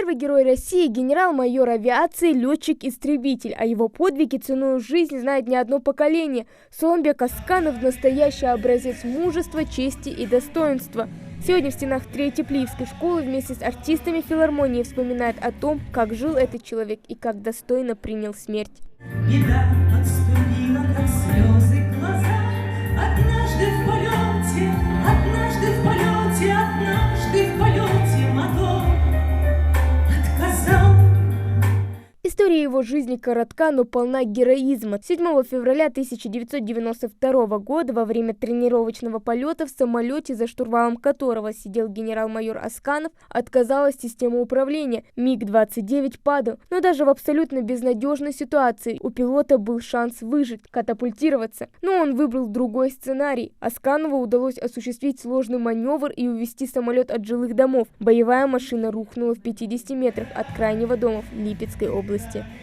Первый герой России – генерал-майор авиации, летчик-истребитель. О его подвиге ценой жизни знает не одно поколение. Суланбек Асканов – настоящий образец мужества, чести и достоинства. Сегодня в стенах 3-й Теплиевской школы вместе с артистами филармонии вспоминают о том, как жил этот человек и как достойно принял смерть. Беда подступила, как слезы в глазах. Однажды в полете, однажды в полете, однажды в полете мотор отказал. История его жизни коротка, но полна героизма. 7 февраля 1992 года во время тренировочного полета в самолете, за штурвалом которого сидел генерал-майор Асканов, отказалась система управления. МиГ-29 падал. Но даже в абсолютно безнадежной ситуации у пилота был шанс выжить, катапультироваться. Но он выбрал другой сценарий. Асканову удалось осуществить сложный маневр и увести самолет от жилых домов. Боевая машина рухнула в 50 метрах от крайнего дома в Липецкой области.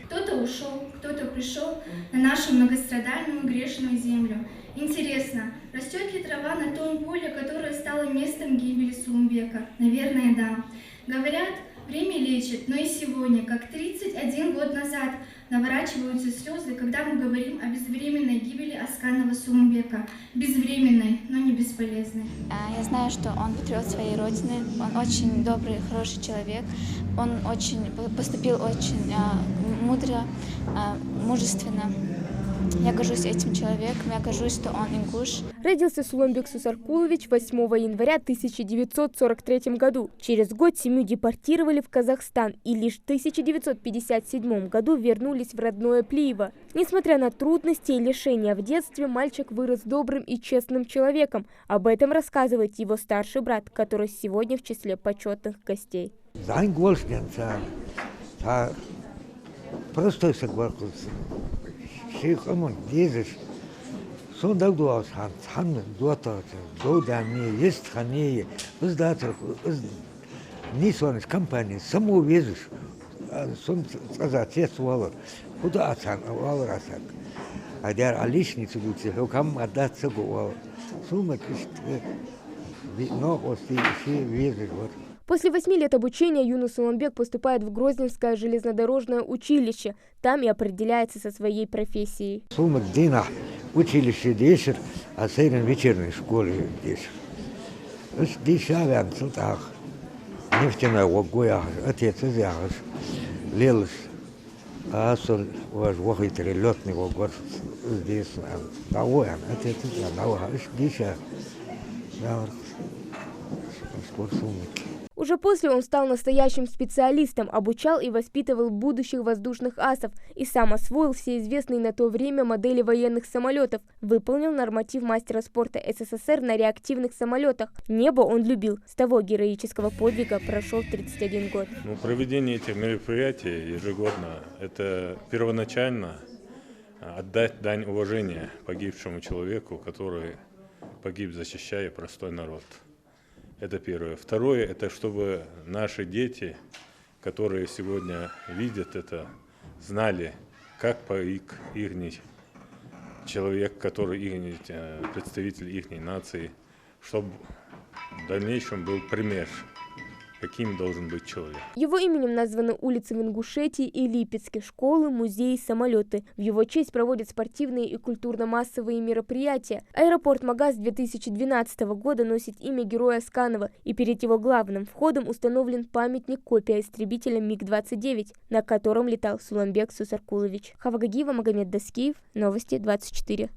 Кто-то ушел, кто-то пришел на нашу многострадальную грешную землю. Интересно, растет ли трава на том поле, которое стало местом гибели Суланбека? Наверное, да. Говорят, время лечит, но и сегодня, как 31 год назад, наворачиваются слезы, когда мы говорим о безвременной гибели Асканова Суланбека. Безвременной, но не бесполезной. Я знаю, что он патриот своей родины, он очень добрый, хороший человек, он поступил очень мудро, мужественно. Я горжусь этим человеком, я горжусь, что он ингуш. Родился Суланбек Сусаркулович 8 января 1943 году. Через год семью депортировали в Казахстан и лишь в 1957 году вернулись в родное Плиево. Несмотря на трудности и лишения в детстве, мальчик вырос добрым и честным человеком. Об этом рассказывает его старший брат, который сегодня в числе почетных гостей. Простой согласился. Шейхамон, дезиш, сонда дуас хан дуата, доудами, есть хане, издатор, нисваниш компания, самоувезиш, сон сказать, есть валор, куда асан, валор асан, а дяр алишницы будете, хукам отдаться гуал, сумма кишт, но ости везиш вот. После 8 лет обучения юный Суланбек поступает в Грозненское железнодорожное училище. Там и определяется со своей профессией. Сумма дина училище дешер, а сейрен вечерней школе дешер. Здесь авиан так. Нефтяная вагоя, отец изягаш, лелыш, а соль ваш вахитри летный вагор здесь. Навоян, отец изягаш, здесь спортсумники. Уже после он стал настоящим специалистом, обучал и воспитывал будущих воздушных асов и сам освоил все известные на то время модели военных самолетов, выполнил норматив мастера спорта СССР на реактивных самолетах. Небо он любил. С того героического подвига прошел 31 год. Проведение этих мероприятий ежегодно – это первоначально отдать дань уважения погибшему человеку, который погиб, защищая простой народ. Это первое. Второе, это чтобы наши дети, которые сегодня видят это, знали, как погиб их человек, который их представитель их нации, чтобы в дальнейшем был пример, каким должен быть человек. Его именем названы улицы в Ингушетии и Липецке, школы, музеи, самолеты. В его честь проводят спортивные и культурно-массовые мероприятия. Аэропорт Магаз 2012 года носит имя героя Асканова, и перед его главным входом установлен памятник-копия истребителя МиГ-29, на котором летал Суланбек Сусаркулович. Хава Гагиева, Магомед Даскиев, Новости 24.